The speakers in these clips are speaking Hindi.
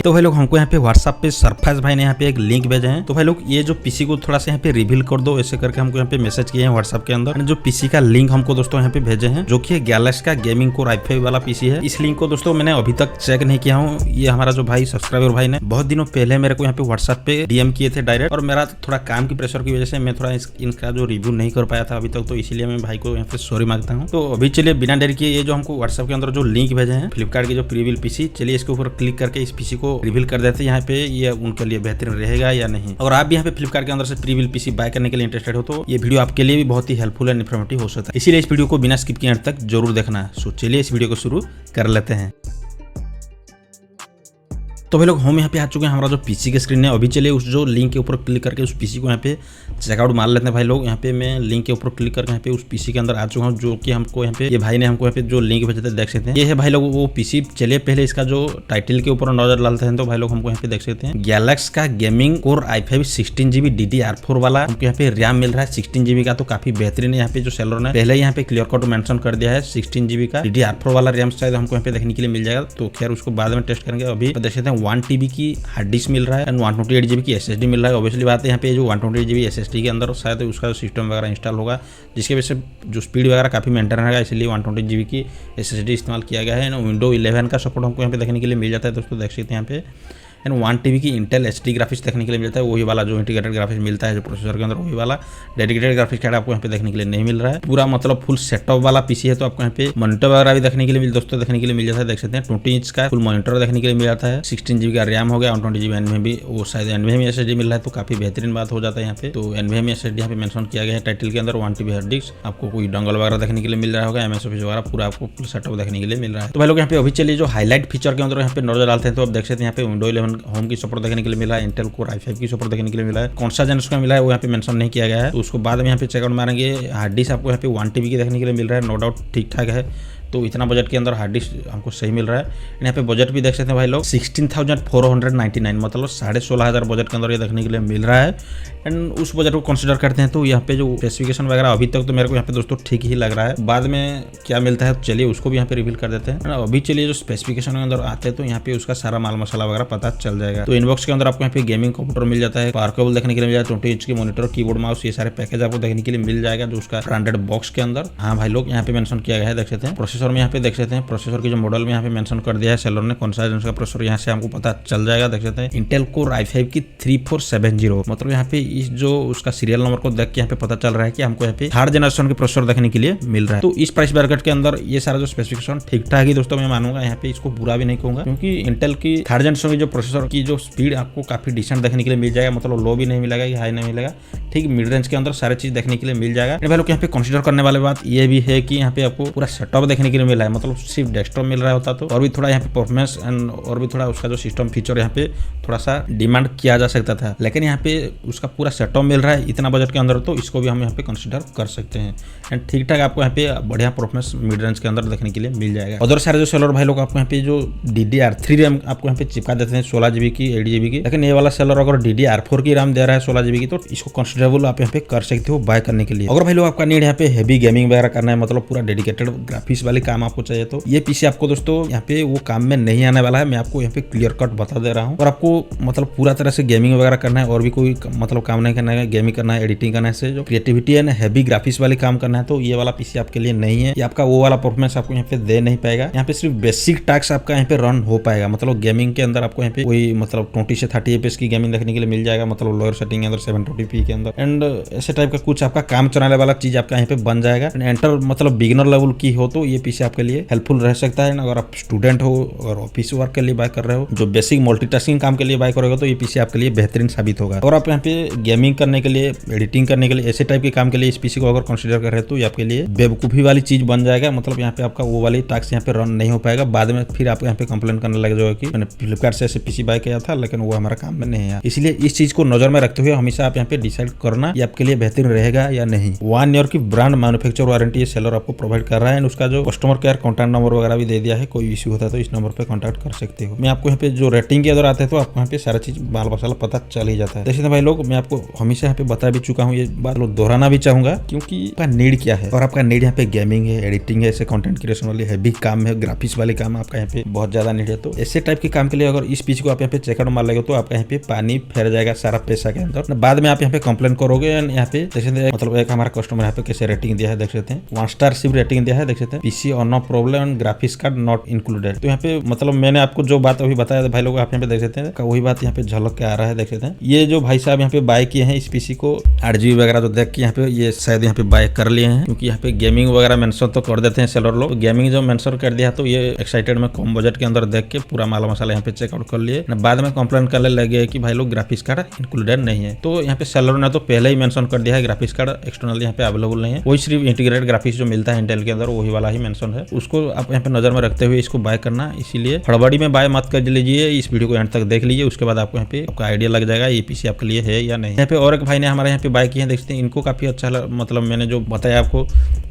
तो भाई लोग हमको यहाँ पे व्हाट्सएप पे सरफराज भाई ने यहाँ पे एक लिंक भेजे हैं। तो भाई लोग ये जो पीसी को थोड़ा सा यहाँ पे रिवील कर दो, ऐसे करके हमको यहाँ पे मैसेज किए हैं व्हाट्सएप के अंदर। जो पीसी का लिंक हमको दोस्तों यहाँ पे भेजे हैं, जो कि गैलेक्सी का गेमिंग कोर i5 वाला पीसी है। इस लिंक को दोस्तों मैंने अभी तक चेक नहीं किया हूँ। ये हमारा जो भाई सब्सक्राइबर भाई ने बहुत दिनों पहले मेरे को यहाँ पे व्हाट्सएप पे डीएम किए थे डायरेक्ट, और मेरा थोड़ा काम की प्रेशर की वजह से मैं थोड़ा इनका जो रिव्यू नहीं कर पाया था अभी तक, तो इसीलिए मैं भाई को यहाँ पे सॉरी मांगता हूँ। तो अभी चलिए बिना देर किए ये जो हमको व्हाट्सएप के अंदर जो लिंक भेजे हैं फ्लिपकार्ट की जो प्रीव्यू पीसी, चलिए इसके ऊपर क्लिक करके इस पीसी को रिवील कर देते हैं यहाँ पे। ये उनके लिए बेहतरीन रहेगा या नहीं। अगर आप भी यहाँ पे फ्लिपकार्ट के अंदर से प्रीव्यू पीसी बाय करने के लिए इंटरेस्टेड हो तो ये वीडियो आपके लिए भी बहुत ही हेल्पफुल एंड इन्फॉर्मेटिव हो सकता है। इसीलिए इस वीडियो को बिना स्किप किए अंत तक जरूर देखना है। सो चलिए इस वीडियो को शुरू कर लेते हैं। तो भाई लोग हम यहाँ पे आ चुके हैं हमारा जो पीसी के स्क्रीन है। अभी चलिए उस जो लिंक के ऊपर क्लिक करके उस पीसी को यहाँ पे चेकआउट मार लेते हैं भाई लोग। यहाँ पे मैं लिंक के ऊपर क्लिक करके यहाँ पे उस पीसी के अंदर आ चुका हूँ, जो कि हमको यहाँ पे ये भाई ने हमको यहाँ पे जो लिंक भेजे थे देख सकते हैं। ये है भाई लोग वो पीसी। चलिए पहले इसका जो टाइटल के ऊपर नजर डालते हैं। तो भाई लोग हमको यहाँ पे देख सकते हैं गैलेक्सी का gaming core i5 16GB DDR4 वाला हमको यहाँ पे रैम मिल रहा है 16GB का। तो काफी बेहतरीन है। यहाँ पे जो सेलर ने पहले यहाँ पे क्लियर कट मेंशन कर दिया है 16GB का DDR4 वाला रैम शायद हमको यहाँ पे देखने के लिए मिल जाएगा। तो खैर उसको बाद में टेस्ट करेंगे। अभी देख सकते हैं 1TB की हार्ड डिस्क मिल रहा है एंड 128GB की SSD मिल रहा है। ऑब्वियसली बात है यहाँ पे जो 128GB SSD के अंदर शायद उसका सिस्टम वगैरह इंस्टॉल होगा, जिसकी वजह से जो स्पीड वगैरह काफी मेंटेन रहेगा, इसलिए 128GB की SSD इस्तेमाल किया गया है। विंडो 11 का सपोर्ट हमको यहाँ पे देखने के लिए मिल जाता है दोस्तों, देख सकते हैं यहाँ पे। एंड 1TB की इंटेल HD ग्राफिक्स देखने के लिए मिलता है, वही वाला जो इंटीग्रेटेड ग्राफिक्स मिलता है जो प्रोसेसर के अंदर, वही वाला। डेडिकेटेड ग्राफिक्स कार्ड आपको यहाँ पे देखने के लिए नहीं मिल रहा है। पूरा मतलब फुल सेटअप वाला पीसी है। तो आपको यहाँ पे मॉनिटर वगैरह भी देखने के लिए दोस्तों देखने के लिए मिल जाता है, देख सकते हैं 20 इंच का फुल मॉनिटर देखने के लिए मिल जाता है। 16GB का रैम हो गया, 120GB NVMe, वो शायद NVMe SSD मिल रहा है। तो काफी बेहतरीन बात हो जाता है यहाँ पे। तो NVMe SSD यहाँ पे मेंशन किया गया है टाइटल के अंदर। 1TB हार्ड डिस्क, आपको कोई डंगल वगैरह देखने के लिए मिल रहा होगा, MS ऑफिस वगैरह पूरा आपको फुल सेटअप देखने के लिए मिल रहा है। तो भाई लोग यहाँ पे अभी चलिए जो हाईलाइट फीचर के अंदर यहाँ पे नजर डालते हैं। तो आप देख सकते हैं यहाँ पे विंडो 11 होम की सपोर्ट देखने के लिए मिला है, इंटेल कोर i5 की सपोर्ट देखने के लिए मिला है। कौन सा जनरेशन का मिला है वो यहाँ पे मेंशन नहीं किया गया है, तो उसको बाद में यहाँ पे चेकआउट मारेंगे। हार्ड डिस्क आपको यहाँ पे 1TB की देखने के लिए मिल रहा है, नो डाउट ठीक ठाक है। तो इतना बजट के अंदर हार्ड डिस्क हमको सही मिल रहा है। यहाँ पे बजट भी देख सकते हैं भाई लोग 16,499, मतलब 16,500 बजट के अंदर ये देखने के लिए मिल रहा है। एंड उस बजट को कंसीडर करते हैं तो यहाँ पे जो स्पेसिफिकेशन वगैरह अभी तक तो मेरे को यहाँ पे दोस्तों ठीक ही लग रहा है। बाद में क्या मिलता है चलिए उसको भी यहाँ पे रिवील कर देते हैं। अभी चलिए जो स्पेसिफिकेशन के अंदर आते हैं तो यहाँ पे उसका सारा माल मसाला वगैरह पता चल जाएगा। तो इनबॉक्स के अंदर आपको यहाँ पे गेमिंग कंप्यूटर मिल जाता है, पावर केबल देखने के लिए मिल जाता है, 20 इंच की मॉनिटर, कीबोर्ड, माउस, ये सारे पैकेज आपको देखने के लिए मिल जाएगा जो उसका ब्रांडेड बॉक्स के अंदर। हाँ भाई लोग यहाँ पे मेंशन किया गया है, देख सकते हैं। प्रोसेसर में यहाँ पे देख सकते हैं, प्रोसेसर की जो मॉडल में यहाँ पे मेंशन कर दिया है सेलर ने कौन सा का प्रोसेसर, यहाँ से हमको पता चल जाएगा। देख सकते हैं इंटेल कोर i5 की 3470, मतलब यहाँ पे इस जो उसका सीरियल नंबर को देख के यहाँ पे पता चल रहा है कि हमको यहाँ पे थर्ड जनरेशन के प्रोसेसर देखने के लिए मिल रहा है। तो इस प्राइस ब्रैकेट के अंदर ये सारा जो स्पेसिफिकेशन ठीक ठाक ही दोस्तों मैं मानूंगा, यहाँ पे इसको बुरा भी नहीं कहूंगा, क्योंकि इंटेल की थर्ड जनरेशन की जो प्रोसेसर की जो स्पीड आपको काफी डिसेंट देखने के लिए मिल जाएगा, मतलब लो भी नहीं मिलेगा कि हाई नहीं मिलेगा, ठीक मिड रेंज के अंदर सारे चीज देखने के लिए मिल जाएगा। भाई लोग यहाँ पे कंसीडर करने वाली बात ये भी है कि यहाँ पे आपको पूरा सेटअप देखने के लिए मिला है, मतलब सिर्फ डेस्कटॉप मिल रहा होता तो और भी थोड़ा यहाँ पे परफॉर्मेंस एंड और भी थोड़ा उसका जो सिस्टम फीचर यहाँ पे थोड़ा सा डिमांड किया जा सकता था, लेकिन यहाँ पे उसका पूरा सेटअप मिल रहा है इतना बजट के अंदर, तो इसको भी हम यहाँ पे कंसीडर कर सकते हैं। एंड ठीक ठाक आपको यहाँ पे बढ़िया परफॉर्मेंस मिड रेंज के अंदर देखने के लिए मिल जाएगा। अदर सारे जो सेलर भाई लोग आपको यहाँ पे जो DDR3 रैम आपको यहाँ पे चिपका देते हैं 16GB की 8GB की, लेकिन ये वाला सेलर अगर DDR4 की रैम दे रहा है 16GB की, तो इसको कंसीडरेबल आप यहाँ पे कर सकते हो बाय करने के लिए। अगर भाई लोग आपका नीड यहाँ पे हैवी गेमिंग वगैरह करना है, मतलब पूरा डेडिकेटेड ग्राफिक्स वाली काम आपको चाहिए, तो ये पीसी आपको दोस्तों यहाँ पे वो काम में नहीं आने वाला है। मैं आपको यहाँ पे क्लियर कट बता दे रहा हूँ। और आपको मतलब पूरा तरह से गेमिंग वगैरह करना है और भी कोई मतलब काम नहीं करना है, गेमिंग करना है, एडिटिंग करना है, जो क्रिएटिविटी है ना हैवी ग्राफिक्स वाले काम करना है, तो ये वाला पीसी आपके लिए नहीं है। ये आपका वो वाला परफॉर्मेंस आपको यहाँ पे दे नहीं पाएगा। यहाँ पे सिर्फ बेसिक टास्क आपका यहाँ पे रन हो पाएगा, मतलब गेमिंग के अंदर आपको यहाँ पे कोई मतलब 20 से 30 FPS की गेमिंग देखने के लिए मिल जाएगा, मतलब लोअर सेटिंग के अंदर 720p के अंदर, एंड ऐसे टाइप का कुछ आपका काम चलाने वाला चीज आपका यहाँ पे बन जाएगा। एंटर मतलब बिगिनर लेवल की हो तो ये पीसी आपके लिए हेल्पफुल रह सकता है। अगर आप स्टूडेंट हो और ऑफिस वर्क के लिए बाय कर रहे हो, जो बेसिक मल्टीटास्किंग काम के लिए बाय करोगे, तो ये पीसी आपके लिए बेहतरीन साबित होगा। और आप यहाँ पे गेमिंग करने के लिए, एडिटिंग करने के लिए, ऐसे टाइप के काम के लिए इस पीसी को अगर कंसीडर कर रहे हो तो ये आपके लिए बेवकूफी वाली चीज बन जाएगा। मतलब यहाँ पे आपका वो वाली टास्क यहाँ पे रन नहीं हो पाएगा। बाद में फिर आप यहाँ पे कंप्लेन करने लग जाओगे कि मैंने फ्लिपकार्ट से ऐसे पीसी बाय किया था लेकिन वो हमारा काम में नहीं है। इसलिए इस चीज को नजर में रखते हुए हमेशा आप यहाँ पे डिसाइड करना ये आपके लिए बेहतरीन रहेगा या नहीं। 1 ईयर की ब्रांड मैन्युफैक्चर वारंटी ये सेलर आपको प्रोवाइड कर रहा है। उसका जो कस्टमर केयर कॉन्टैक्ट नंबर वगैरह भी दे दिया है, कोई इश्यू होता है तो इस नंबर पे कांटेक्ट कर सकते हो। मैं आपको यहाँ पे जो रेटिंग के अंदर आते हैं तो आपको यहाँ पे सारा चीज बाल मसाला पता चल ही जाता है। देखिए भाई लोग, मैं आपको हमेशा यहाँ पे बता भी चुका हूँ, ये बात लोग दोहराना भी चाहूंगा, क्योंकि आपका नीड क्या है। और आपका नीड यहाँ पे गेमिंग है, एडिटिंग है, ऐसे कंटेंट क्रिएशन वाले हैवी काम है, ग्राफिक्स वाले काम आपका यहाँ पे बहुत ज्यादा नीड है। तो ऐसे टाइप के काम के लिए अगर इस पीसी को आप यहाँ पे चेकआउट मार लेंगे तो आपका यहाँ पे पानी फेर जाएगा सारा पैसा के अंदर। बाद में आप यहाँ पे कंप्लेन करोगे। यहाँ पे देख सकते हैं, मतलब एक हमारा कस्टमर यहाँ पे कैसे रेटिंग दिया है, देख सकते हैं 1 स्टार सिर्फ रेटिंग दिया है। देख सकते हैं पीसी और no problem, graphics card not included. तो यहाँ पे मतलब मैंने आपको जो बात अभी बताया था भाई लोग, आप यहाँ पे देख सकते हैं वही बात यहाँ पे झलक के आ रहा है। देख सकते हैं ये जो भाई साहब यहाँ पे बाय किए हैं इस पीसी को 8GB वगैरह तो देख के यहाँ पे ये शायद यहाँ पे बाय कर लिए हैं, क्योंकि यहाँ पे गेमिंग वगैरह मेंशन तो कर देते हैं सेलर लोग। गेमिंग जो मेंशन कर दिया तो ये एक्साइटेड में कम बजट के अंदर देख के पूरा माल मसाला यहाँ पे चेकआउट कर लिए। बाद में कंप्लेन करने लगे कि भाई लोग ग्राफिक्स कार्ड इंक्लूडेड नहीं है। तो यहाँ पे सेलर ने तो पहले ही मेंशन कर दिया है ग्राफिक्स कार्ड एक्सटर्नल यहाँ पे अवेलेबल नहीं है, वही सिर्फ इंटीग्रेटेड ग्राफिक्स जो मिलता है इंटेल के अंदर वही वाला ही मेंशन है। उसको आप यहाँ पे नजर में रखते हुए इसको बाय करना, इसीलिए हड़बड़ी में बाय मत कर लीजिए। इस वीडियो को एंड तक देख लीजिए, उसके बाद आपको यहाँ पे आपका आइडिया लग जाएगा ये पीसी आपके लिए है या नहीं। यहाँ पे और एक भाई ने हमारे यहाँ पे बाय किए हैं, देखते हैं इनको काफी अच्छा मतलब मैंने जो बताया आपको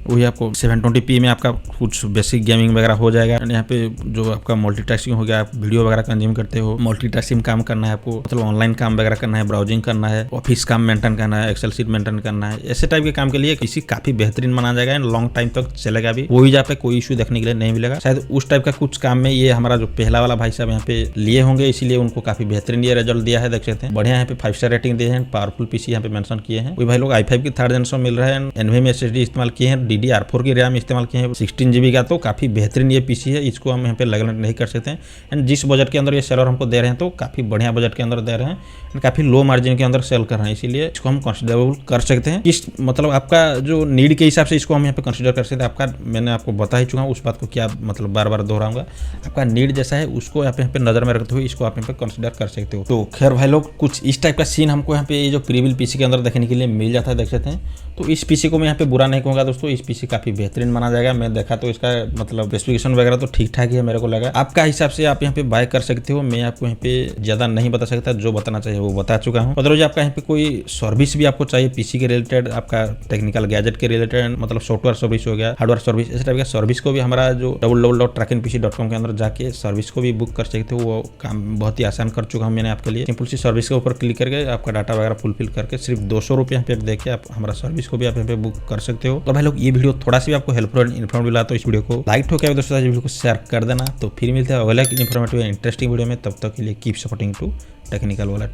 वही आपको 720p में आपका कुछ बेसिक गेमिंग वगैरह हो जाएगा। यहाँ पे जो आपका मल्टीटास्किंग हो गया, आप वीडियो वगैरह कंज्यूम करते हो, मल्टीटास्किंग काम करना है आपको, मतलब ऑनलाइन काम वगैरह करना है, ब्राउजिंग करना है, ऑफिस काम मेंटेन करना है, एक्सेल शीट मेंटेन करना है, ऐसे टाइप के काम के लिए पीसी काफी बेहतरीन माना जाएगा एंड लॉन्ग टाइम तक चलेगा भी, कोई जहाँ पे कोई इशू देखने के लिए नहीं मिलेगा। शायद उस टाइप का कुछ काम में ये हमारा जो पहला वाला भाई साहब यहाँ पे लिए होंगे, इसीलिए उनको काफी बेहतरीन ये रिजल्ट दिया है। देख सकते हैं बढ़िया यहाँ पे 5 स्टार रेटिंग दिए हैं, पावरफुल पीसी यहाँ पे मेंशन किए हैं। वही भाई लोग i5 की 3rd जनरेशन मिल रहा है, NVMe SSD इस्तेमाल किए हैं, DDR4 की रैम इस्तेमाल किए हैं, 16GB का। तो काफी बेहतरीन ये पीसी है, इसको हम यहाँ पे लगन नहीं कर सकते हैं। एंड जिस बजट के अंदर ये सेलर हमको दे रहे हैं तो काफी बढ़िया बजट के अंदर दे रहे हैं, काफी लो मार्जिन के अंदर सेल कर रहे हैं, इसीलिए इसको हम कंसिडरेबल कर सकते हैं। इस मतलब आपका जो नीड के हिसाब से इसको हम यहाँ पे कंसिडर कर सकते हैं। आपका मैंने आपको बता ही चुका हूँ, उस बात को क्या मतलब बार बार दोहराऊंगा। आपका नीड जैसा है उसको यहाँ पे नजर में रखते हुए इसको आप यहाँ पे कंसिडर कर सकते हो। तो खैर भाई लोग, कुछ इस टाइप का सीन हमको यहाँ पे ये जो प्रीबिल पीसी के अंदर देखने के लिए मिल जाता है, देख सकते हैं। तो इस पीसी को मैं यहाँ पे बुरा नहीं कहूँगा दोस्तों, इस पीसी काफी बेहतरीन माना जाएगा। मैं देखा तो इसका मतलब स्पेसिफिकेशन वगैरह तो ठीक ठाक ही है मेरे को लगा। आपका हिसाब से आप यहाँ पे बाय कर सकते हो, मैं आपको यहाँ पे ज्यादा नहीं बता सकता, जो बताना चाहिए वो बता चुका हूँ। मतलब आपका यहाँ पे कोई सर्विस भी आपको चाहिए पीसी के रिलेटेड, आपका टेक्निकल गैजेट के रिलेटेड, मतलब सॉफ्टवेयर सर्विस हो गया, हार्डवेयर सर्विस, इस टाइप का सर्विस को भी हमारा जो www.trackinpc.com के अंदर जाके सर्विस को भी बुक कर सकते हो। वो काम बहुत ही आसान कर चुका हूँ मैंने आपके लिए। सिंपल सी सर्विस के ऊपर क्लिक करके आपका डाटा वगैरह फुलफिल करके सिर्फ 200 रुपये यहाँ पे देके आप हमारा सर्विस को भी आप यहाँ पे बुक कर सकते हो। तो भाई लोग, ये वीडियो थोड़ा सा भी आपको हेल्पफुल इन्फॉर्मेटिव लगा तो इस वीडियो को लाइक हो क्या दोस्तों, वीडियो को शेयर कर देना। तो फिर मिलते हैं अगले इन्फॉर्मेटिव इंटरेस्टिंग वीडियो में, तब तक के लिए keep supporting to technical world.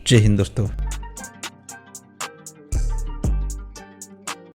जय हिंद दोस्तों।